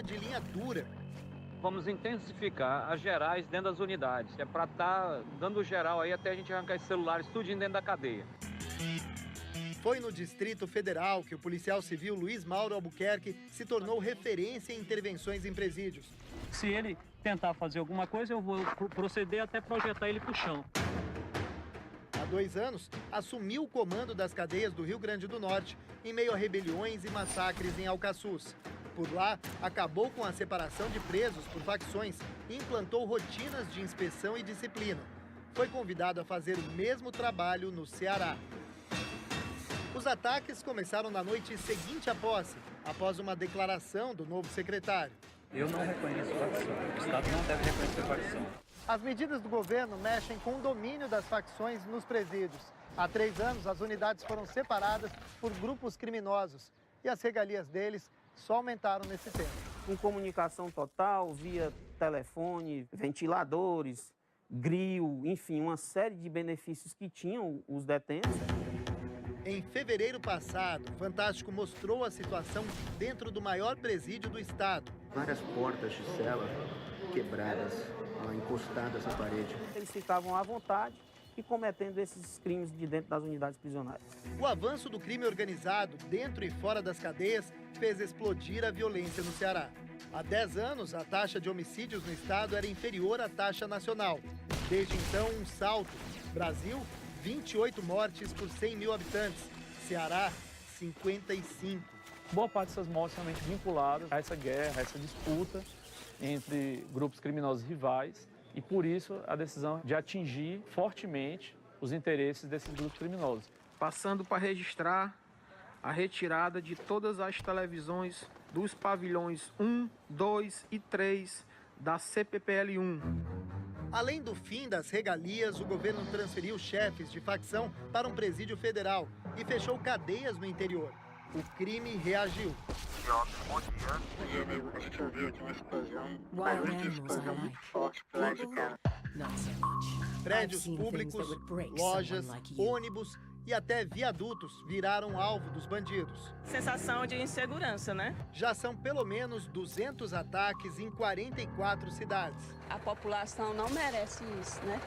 de linha dura. Vamos intensificar as gerais dentro das unidades. É para estar dando geral aí até a gente arrancar esses celulares tudinho dentro da cadeia. Foi no Distrito Federal que o policial civil Luiz Mauro Albuquerque se tornou referência em intervenções em presídios. Se ele tentar fazer alguma coisa, eu vou proceder até projetar ele para o chão. Há 2 anos, assumiu o comando das cadeias do Rio Grande do Norte em meio a rebeliões e massacres em Alcaçuz. Por lá, acabou com a separação de presos por facções e implantou rotinas de inspeção e disciplina. Foi convidado a fazer o mesmo trabalho no Ceará. Os ataques começaram na noite seguinte à posse, após uma declaração do novo secretário. Eu não reconheço facção. O Estado não deve reconhecer facção. As medidas do governo mexem com o domínio das facções nos presídios. Há 3 anos, as unidades foram separadas por grupos criminosos e as regalias deles só aumentaram nesse tempo. Com comunicação total, via telefone, ventiladores, grill, enfim, uma série de benefícios que tinham os detentos. Em fevereiro passado, o Fantástico mostrou a situação dentro do maior presídio do estado. Várias portas de cela quebradas, encostadas na parede. Eles ficavam à vontade e cometendo esses crimes de dentro das unidades prisionais. O avanço do crime organizado dentro e fora das cadeias fez explodir a violência no Ceará. Há 10 anos, a taxa de homicídios no estado era inferior à taxa nacional. Desde então, um salto. Brasil, 28 mortes por 100 mil habitantes. Ceará, 55. Boa parte dessas mortes realmente vinculadas a essa guerra, a essa disputa entre grupos criminosos rivais. E por isso a decisão de atingir fortemente os interesses desses grupos criminosos. Passando para registrar a retirada de todas as televisões dos pavilhões 1, 2 e 3 da CPPL-1. Além do fim das regalias, o governo transferiu chefes de facção para um presídio federal e fechou cadeias no interior. O crime reagiu. Bom dia, amigo. A gente ouviu aqui uma explosão. Barulho de explosão muito forte pro lado de cá. Prédios públicos, lojas, ônibus e até viadutos viraram alvo dos bandidos. Sensação de insegurança, né? Já são pelo menos 200 ataques em 44 cidades. A população não merece isso, né?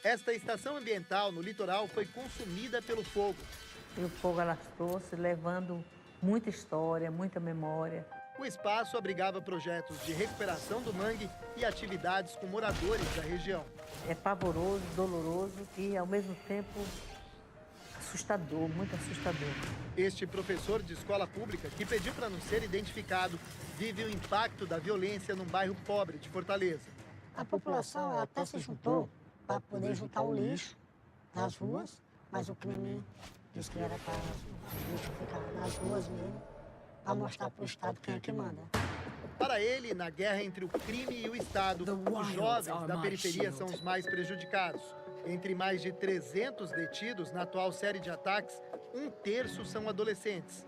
Esta estação ambiental no litoral foi consumida pelo fogo. E o fogo alastrou-se, levando muita história, muita memória. O espaço abrigava projetos de recuperação do mangue e atividades com moradores da região. É pavoroso, doloroso e, ao mesmo tempo, assustador, muito assustador. Este professor de escola pública, que pediu para não ser identificado, vive o impacto da violência num bairro pobre de Fortaleza. A população até se juntou para poder juntar o lixo nas ruas, mas o crime disse que era para ficar nas ruas mesmo, para mostrar para o Estado quem é que manda. Para ele, na guerra entre o crime e o Estado, os jovens da periferia são os mais prejudicados. Entre mais de 300 detidos na atual série de ataques, 1/3 são adolescentes.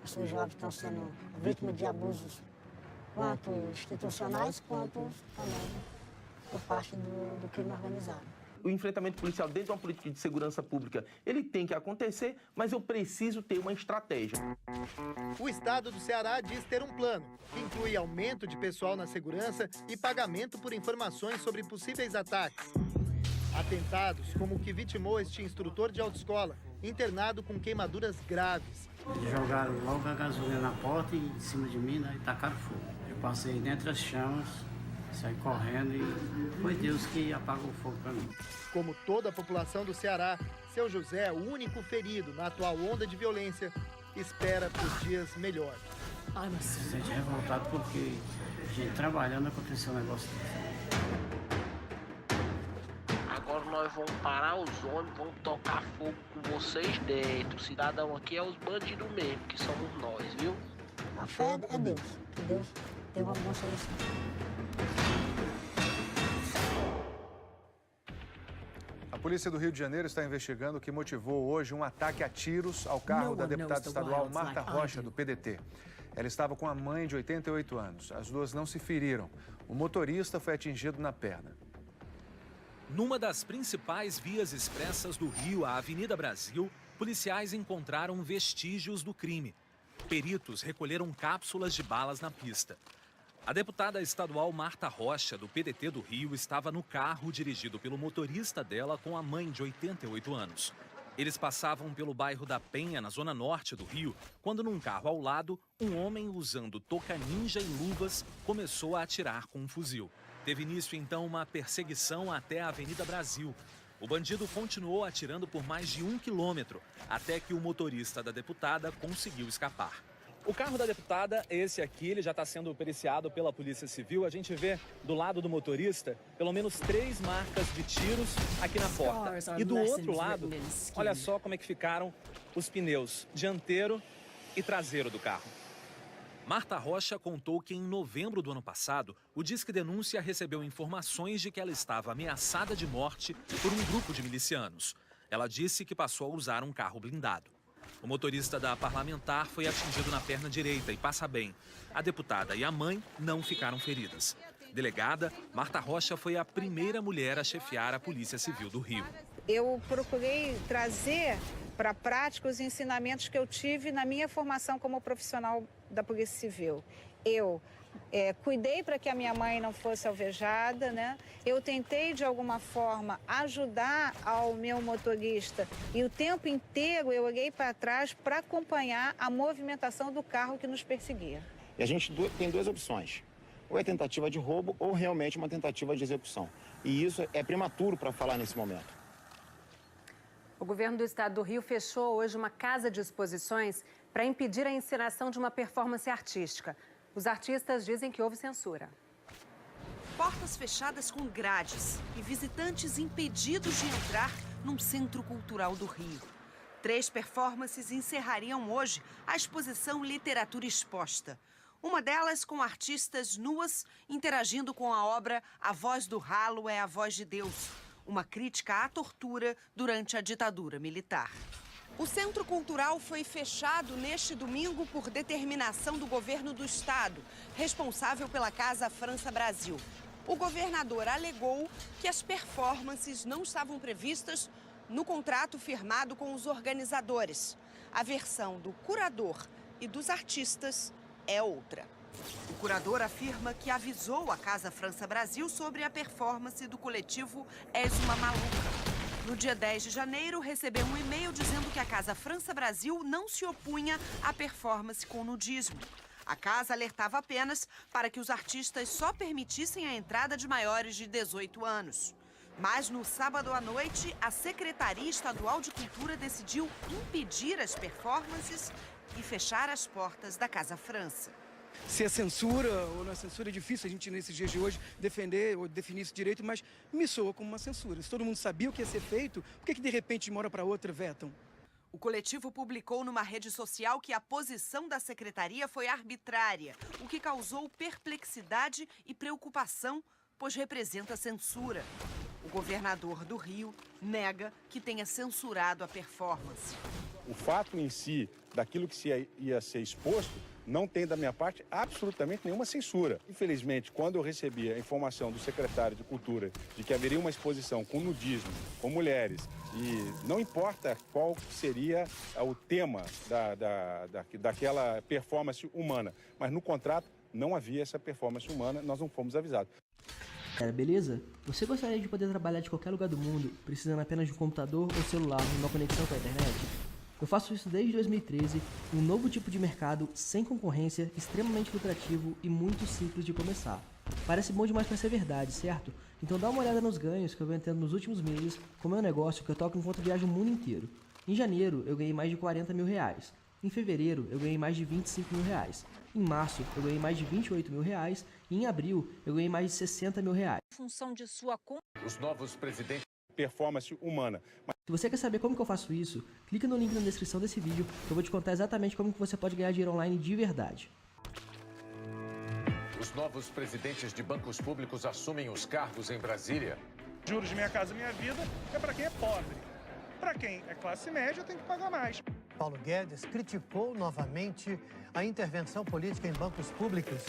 Esses jovens estão sendo vítimas de abusos, quanto institucionais, quanto também por parte do crime organizado. O enfrentamento policial dentro de uma política de segurança pública, ele tem que acontecer, mas eu preciso ter uma estratégia. O estado do Ceará diz ter um plano, que inclui aumento de pessoal na segurança e pagamento por informações sobre possíveis ataques. Atentados como o que vitimou este instrutor de autoescola, internado com queimaduras graves. Jogaram logo a gasolina na porta e em cima de mim, né, e tacaram fogo. Eu passei dentro das chamas, saí correndo e foi Deus que apagou o fogo para mim. Como toda a população do Ceará, seu José, o único ferido na atual onda de violência, espera por dias melhores. Se sente revoltado porque a gente trabalhando aconteceu um negócio desse. Agora nós vamos parar os ônibus, vamos tocar fogo com vocês dentro. O cidadão aqui é os bandidos mesmo, que somos nós, viu? A fé é Deus, que Deus tem uma boa solução. A polícia do Rio de Janeiro está investigando o que motivou hoje um ataque a tiros ao carro da deputada estadual Marta Rocha, do PDT. Ela estava com a mãe de 88 anos. As duas não se feriram. O motorista foi atingido na perna. Numa das principais vias expressas do Rio, a Avenida Brasil, policiais encontraram vestígios do crime. Peritos recolheram cápsulas de balas na pista. A deputada estadual Marta Rocha, do PDT do Rio, estava no carro dirigido pelo motorista dela com a mãe de 88 anos. Eles passavam pelo bairro da Penha, na zona norte do Rio, quando num carro ao lado, um homem usando touca ninja e luvas começou a atirar com um fuzil. Teve início então uma perseguição até a Avenida Brasil. O bandido continuou atirando por mais de 1 quilômetro, até que o motorista da deputada conseguiu escapar. O carro da deputada, esse aqui, ele já está sendo periciado pela Polícia Civil. A gente vê do lado do motorista pelo menos 3 marcas de tiros aqui na porta. E do outro lado, olha só como é que ficaram os pneus dianteiro e traseiro do carro. Marta Rocha contou que em novembro do ano passado, o Disque Denúncia recebeu informações de que ela estava ameaçada de morte por um grupo de milicianos. Ela disse que passou a usar um carro blindado. O motorista da parlamentar foi atingido na perna direita e passa bem. A deputada e a mãe não ficaram feridas. Delegada, Marta Rocha foi a primeira mulher a chefiar a Polícia Civil do Rio. Eu procurei trazer para a prática os ensinamentos que eu tive na minha formação como profissional da Polícia Civil. Eu cuidei para que a minha mãe não fosse alvejada, né? Eu tentei, de alguma forma, ajudar ao meu motorista e o tempo inteiro eu olhei para trás para acompanhar a movimentação do carro que nos perseguia. E a gente tem 2 opções. Ou é tentativa de roubo ou realmente uma tentativa de execução. E isso é prematuro para falar nesse momento. O governo do estado do Rio fechou hoje uma casa de exposições para impedir a encenação de uma performance artística. Os artistas dizem que houve censura. Portas fechadas com grades e visitantes impedidos de entrar num centro cultural do Rio. 3 performances encerrariam hoje a exposição Literatura Exposta. Uma delas com artistas nuas interagindo com a obra A Voz do Ralo é a Voz de Deus, uma crítica à tortura durante a ditadura militar. O Centro Cultural foi fechado neste domingo por determinação do governo do estado, responsável pela Casa França Brasil. O governador alegou que as performances não estavam previstas no contrato firmado com os organizadores. A versão do curador e dos artistas é outra. O curador afirma que avisou a Casa França Brasil sobre a performance do coletivo És uma Maluca. No dia 10 de janeiro, recebeu um e-mail dizendo que a Casa França Brasil não se opunha à performance com nudismo. A casa alertava apenas para que os artistas só permitissem a entrada de maiores de 18 anos. Mas no sábado à noite, a Secretaria Estadual de Cultura decidiu impedir as performances e fechar as portas da Casa França. Se é censura ou não é censura, é difícil a gente, nesses dias de hoje, defender ou definir esse direito, mas me soa como uma censura. Se todo mundo sabia o que ia ser feito, por que de repente, de uma hora para outra, vetam? O coletivo publicou numa rede social que a posição da secretaria foi arbitrária, o que causou perplexidade e preocupação, pois representa censura. O governador do Rio nega que tenha censurado a performance. O fato em si, daquilo que ia ser exposto, não tem da minha parte absolutamente nenhuma censura. Infelizmente, quando eu recebi a informação do secretário de Cultura de que haveria uma exposição com nudismo, com mulheres, e não importa qual seria o tema daquela performance humana, mas no contrato não havia essa performance humana, nós não fomos avisados. Cara, beleza? Você gostaria de poder trabalhar de qualquer lugar do mundo, precisando apenas de um computador ou celular e uma conexão com a internet? Eu faço isso desde 2013, em um novo tipo de mercado, sem concorrência, extremamente lucrativo e muito simples de começar. Parece bom demais para ser verdade, certo? Então dá uma olhada nos ganhos que eu venho tendo nos últimos meses com o meu negócio que eu toco enquanto viajo o mundo inteiro. Em janeiro, eu ganhei mais de 40 mil reais. Em fevereiro, eu ganhei mais de 25 mil reais. Em março, eu ganhei mais de 28 mil reais. E em abril, eu ganhei mais de 60 mil reais. Em função de sua conta. Os novos presidentes... Performance humana. Se você quer saber como que eu faço isso, clica no link na descrição desse vídeo que eu vou te contar exatamente como que você pode ganhar dinheiro online de verdade. Os novos presidentes de bancos públicos assumem os cargos em Brasília. Juros de Minha Casa Minha Vida é para quem é pobre. Para quem é classe média tem que pagar mais. Paulo Guedes criticou novamente a intervenção política em bancos públicos.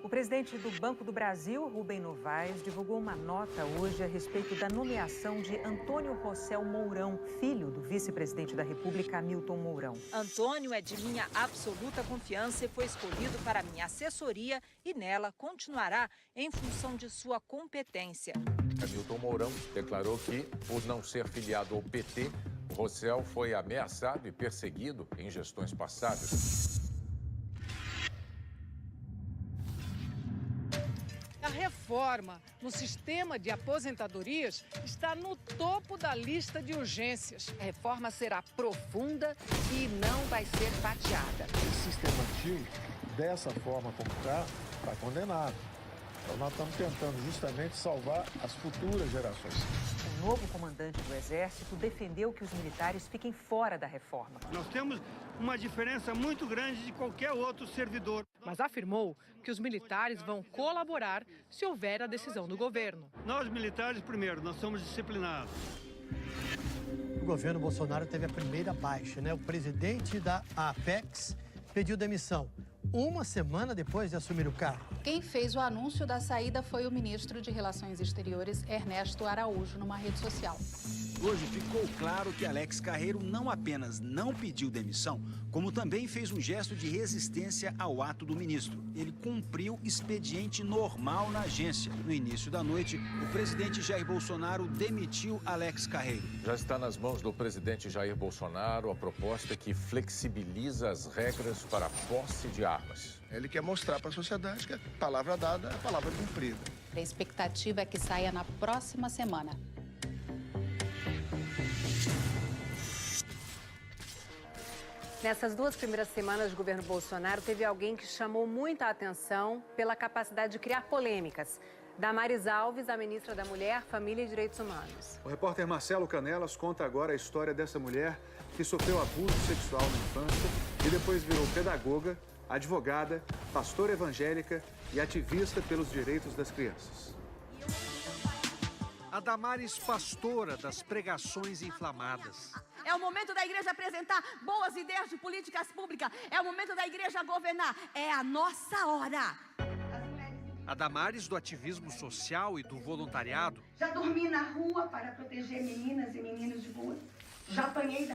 O O presidente do Banco do Brasil, Rubem Novaes, divulgou uma nota hoje a respeito da nomeação de Antônio Rossel Mourão, filho do vice-presidente da República, Hamilton Mourão. Antônio é de minha absoluta confiança e foi escolhido para minha assessoria e nela continuará em função de sua competência. Hamilton Mourão declarou que, por não ser filiado ao PT, Rossel foi ameaçado e perseguido em gestões passadas. A reforma no sistema de aposentadorias está no topo da lista de urgências. A reforma será profunda e não vai ser fatiada. Esse sistema antigo, dessa forma como está condenado. Então nós estamos tentando justamente salvar as futuras gerações. O novo comandante do Exército defendeu que os militares fiquem fora da reforma. Nós temos uma diferença muito grande de qualquer outro servidor. Mas afirmou que os militares vão colaborar se houver a decisão do governo. Nós militares, primeiro, nós somos disciplinados. O governo Bolsonaro teve a primeira baixa, né? O presidente da Apex pediu demissão uma semana depois de assumir o cargo. Quem fez o anúncio da saída foi o ministro de Relações Exteriores, Ernesto Araújo, numa rede social. Hoje ficou claro que Alex Carreiro não apenas não pediu demissão, como também fez um gesto de resistência ao ato do ministro. Ele cumpriu expediente normal na agência. No início da noite, o presidente Jair Bolsonaro demitiu Alex Carreiro. Já está nas mãos do presidente Jair Bolsonaro a proposta que flexibiliza as regras para a posse de armas. Ele quer mostrar para a sociedade que a palavra dada é a palavra cumprida. A expectativa é que saia na próxima semana. Nessas 2 primeiras semanas do governo Bolsonaro, teve alguém que chamou muita atenção pela capacidade de criar polêmicas. Damares Alves, a ministra da Mulher, Família e Direitos Humanos. O repórter Marcelo Canelas conta agora a história dessa mulher que sofreu abuso sexual na infância e depois virou pedagoga, advogada, pastora evangélica e ativista pelos direitos das crianças. A Damares, pastora das pregações inflamadas. É o momento da igreja apresentar boas ideias de políticas públicas. É o momento da igreja governar. É a nossa hora. A Damares, do ativismo social e do voluntariado. Já dormi na rua para proteger meninas e meninos de rua. Já apanhei